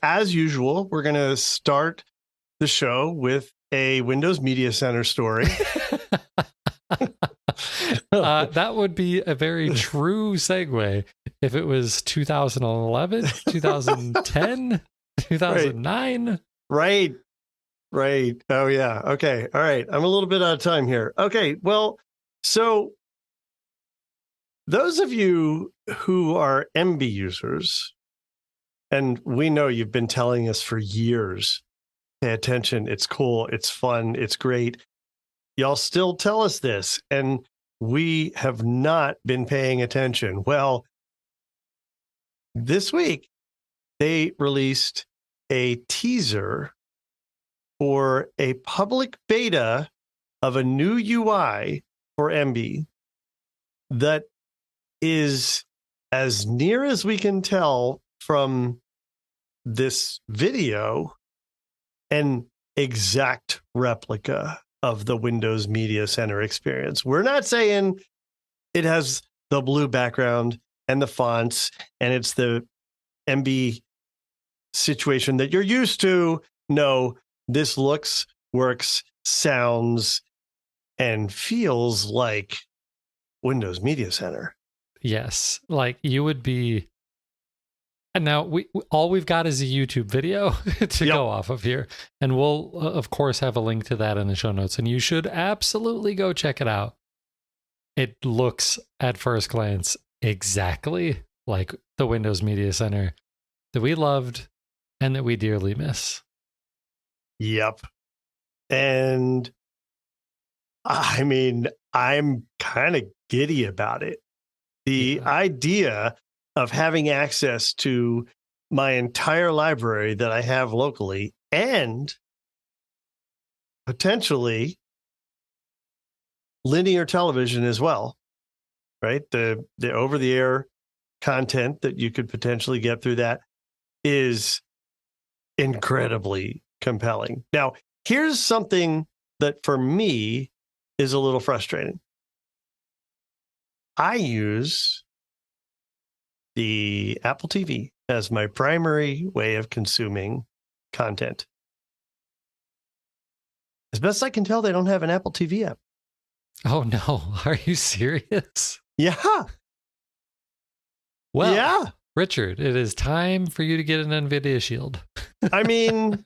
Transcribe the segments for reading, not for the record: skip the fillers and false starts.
as usual, we're going to start the show with a Windows Media Center story. That would be a very true segue if it was 2011, 2010, 2009. Right. Oh, yeah. Okay. All right. I'm a little bit out of time here. Okay. Well, so those of you who are Emby users, and we know you've been telling us for years, pay attention. It's cool. It's fun. It's great. Y'all still tell us this, and we have not been paying attention. Well, this week, they released a teaser for a public beta of a new UI for Emby that is, as near as we can tell from this video, an exact replica of the Windows Media Center experience. We're not saying it has the blue background and the fonts and it's the Emby situation that you're used to. No, this looks, works, sounds, and feels like Windows Media Center. Yes, like you would be. And now all we've got is a YouTube video to go off of here. And we'll, of course, have a link to that in the show notes. And you should absolutely go check it out. It looks, at first glance, exactly like the Windows Media Center that we loved and that we dearly miss. Yep. And I mean, I'm kind of giddy about it. The idea of having access to my entire library that I have locally and potentially linear television as well, right? The over-the-air content that you could potentially get through that is incredibly compelling. Now, here's something that for me is a little frustrating. I use the Apple TV as my primary way of consuming content. As best I can tell, they don't have an Apple TV app. Oh, no. Are you serious? Yeah. Well, yeah. Richard, it is time for you to get an NVIDIA Shield. I mean,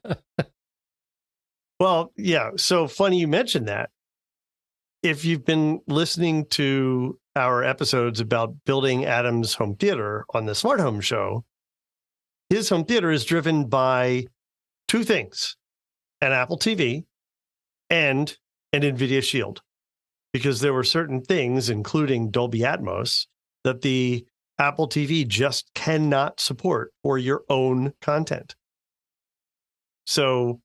well, yeah. So funny you mentioned that. If you've been listening to our episodes about building Adam's home theater on the Smart Home Show, his home theater is driven by two things: an Apple TV and an NVIDIA Shield, because there were certain things, including Dolby Atmos, that the Apple TV just cannot support for your own content. So,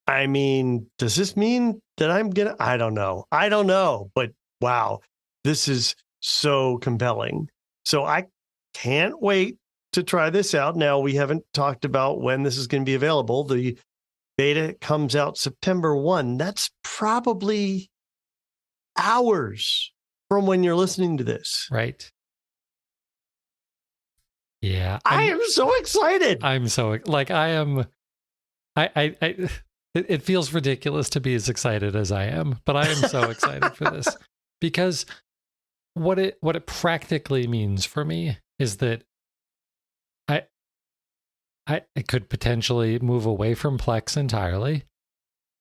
I mean, does this mean that I'm going to, I don't know, but wow, this is so compelling. So I can't wait to try this out. Now, we haven't talked about when this is going to be available. The beta comes out September 1. That's probably hours from when you're listening to this. Right. Yeah. I am so excited. I'm so, like, I am, it feels ridiculous to be as excited as I am, but I am so excited for this, because what it practically means for me is that I could potentially move away from Plex entirely,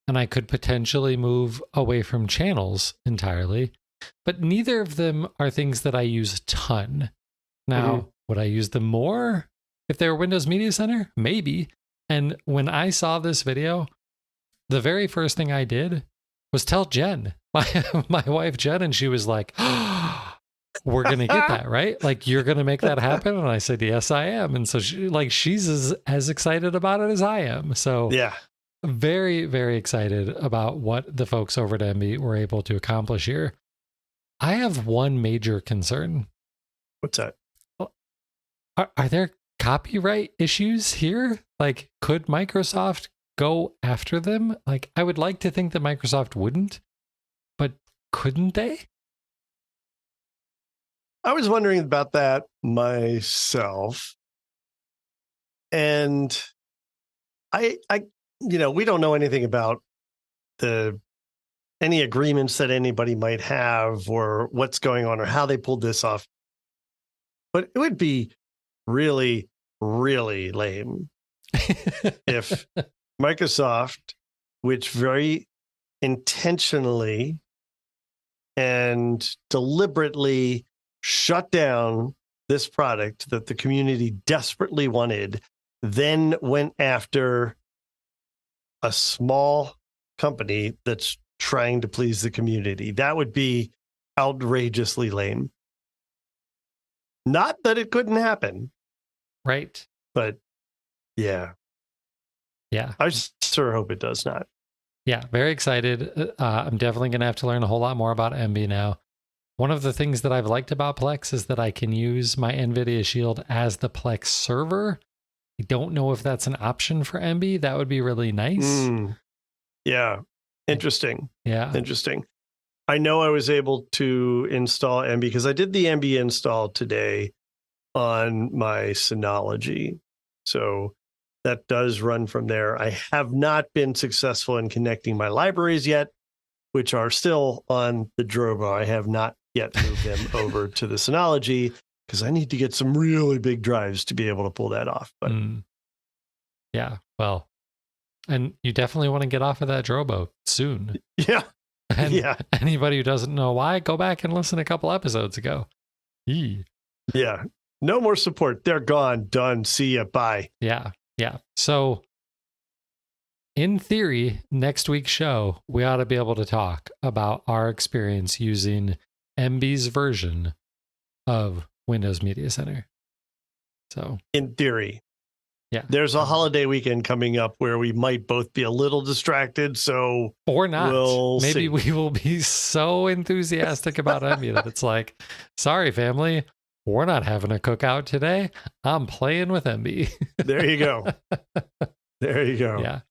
and I could potentially move away from channels entirely, but neither of them are things that I use a ton. Now, would I use them more if they were Windows Media Center? Maybe. And when I saw this video, the very first thing I did was tell Jen, my wife Jen, and she was like, oh, we're going to get that, right? Like, you're going to make that happen? And I said, yes, I am. And so she's as excited about it as I am. So yeah, very, very excited about what the folks over at Emby were able to accomplish here. I have one major concern. What's that? Are there copyright issues here? Like, could Microsoft go after them? Like, I would like to think that Microsoft wouldn't, but couldn't they? I was wondering about that myself. And I, we don't know anything about any agreements that anybody might have or what's going on or how they pulled this off. But it would be really, really lame if Microsoft, which very intentionally and deliberately shut down this product that the community desperately wanted, then went after a small company that's trying to please the community. That would be outrageously lame. Not that it couldn't happen. Right. But yeah. Yeah. I sure hope it does not. Yeah, very excited. I'm definitely going to have to learn a whole lot more about Emby now. One of the things that I've liked about Plex is that I can use my NVIDIA Shield as the Plex server. I don't know if that's an option for Emby. That would be really nice. Yeah. Interesting. Yeah. Interesting. I know I was able to install Emby because I did the Emby install today on my Synology. So that does run from there. I have not been successful in connecting my libraries yet, which are still on the Drobo. I have not yet moved them over to the Synology because I need to get some really big drives to be able to pull that off. But yeah, well, and you definitely want to get off of that Drobo soon. Yeah. And yeah. Anybody who doesn't know why, go back and listen a couple episodes ago. Eee. Yeah. No more support. They're gone. Done. See ya. Bye. Yeah. Yeah. So in theory, next week's show, we ought to be able to talk about our experience using Emby's version of Windows Media Center. So in theory. Yeah. There's a holiday weekend coming up where we might both be a little distracted. So or not. Maybe see. We will be so enthusiastic about Emby that it's like, sorry, family, we're not having a cookout today. I'm playing with Emby. There you go. There you go. Yeah.